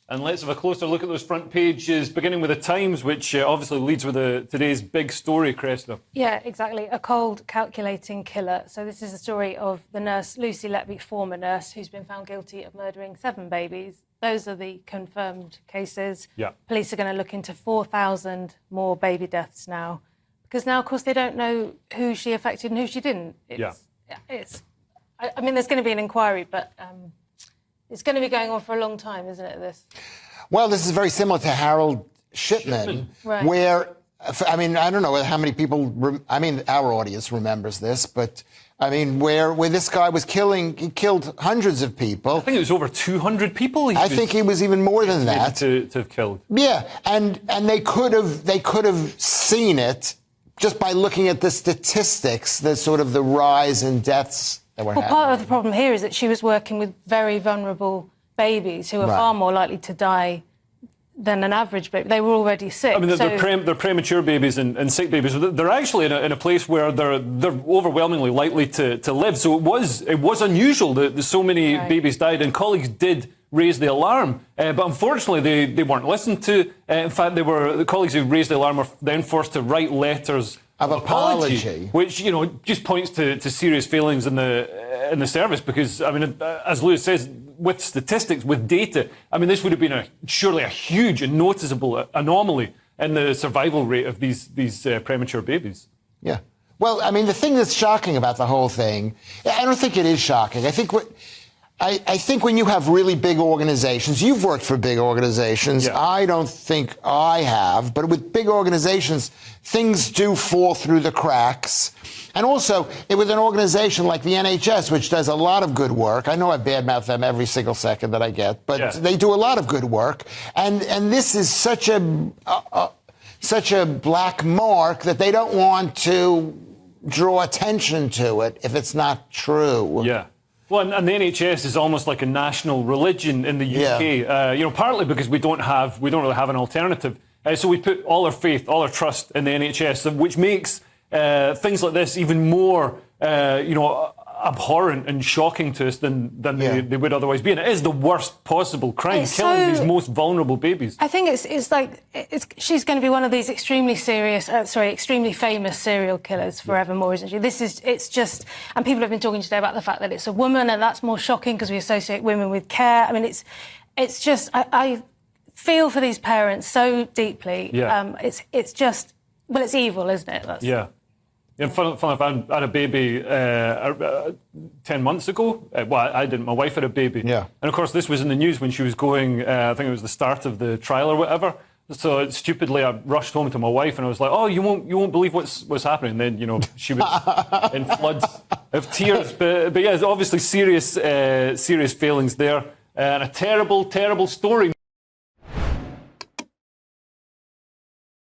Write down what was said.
And let's have a closer look at those front pages, beginning with the Times, which obviously leads with today's big story, Cressida. Yeah, exactly. A cold, calculating killer. So this is the story of the nurse, Lucy Letby, former nurse, who's been found guilty of murdering 7 babies. Those are the confirmed cases. Yeah. Police are going to look into 4,000 more baby deaths now. Because now, of course, they don't know who she affected and who she didn't. I mean, there's going to be an inquiry, but... it's going to be going on for a long time, isn't it, this? Well, this is very similar to Harold Shipman, right. where, I mean, I don't know how many people, our audience remembers this, but, I mean, where this guy was he killed hundreds of people. I think it was over 200 people. I think he was even more than that. To have killed. Yeah, and they could have seen it just by looking at the statistics, the sort of the rise in deaths. Well, part of the problem here is that she was working with very vulnerable babies who are far more likely to die than an average baby. They were already sick. I mean, they're premature babies and sick babies. They're actually in a place where they're overwhelmingly likely to live. So it was unusual that so many babies died, and colleagues did raise the alarm. But unfortunately, they weren't listened to. In fact, the colleagues who raised the alarm were then forced to write letters of apology, which just points to serious failings in the service. Because I mean, as Lewis says, with statistics, with data, I mean, this would have been surely a huge and noticeable anomaly in the survival rate of these premature babies. Yeah. Well, I mean, the thing that's shocking about the whole thing, I don't think it is shocking. I think when you have really big organizations, you've worked for big organizations. Yeah. I don't think I have, but with big organizations, things do fall through the cracks. And also, with an organization like the NHS, which does a lot of good work, I know I badmouth them every single second that I get, but they do a lot of good work. And this is such a black mark that they don't want to draw attention to it if it's not true. Yeah. Well, and the NHS is almost like a national religion in the UK. Partly because we don't really have an alternative. So we put all our faith, all our trust in the NHS, which makes things like this even more, abhorrent and shocking to us than they would otherwise be. And it is the worst possible crime, killing these most vulnerable babies. I think she's going to be one of these extremely famous serial killers forevermore, isn't she? It's just, and people have been talking today about the fact that it's a woman, and that's more shocking because we associate women with care. I mean, it's just, I feel for these parents so deeply. Yeah. It's just, well, it's evil, isn't it? Yeah. Yeah, funny enough, I had a baby 10 months ago. Well, I didn't. My wife had a baby. Yeah. And, of course, this was in the news when she was going, I think it was the start of the trial or whatever. So, stupidly, I rushed home to my wife and I was like, oh, you won't believe what's happening. And then, she was in floods of tears. But yeah, obviously serious failings there. And a terrible, terrible story.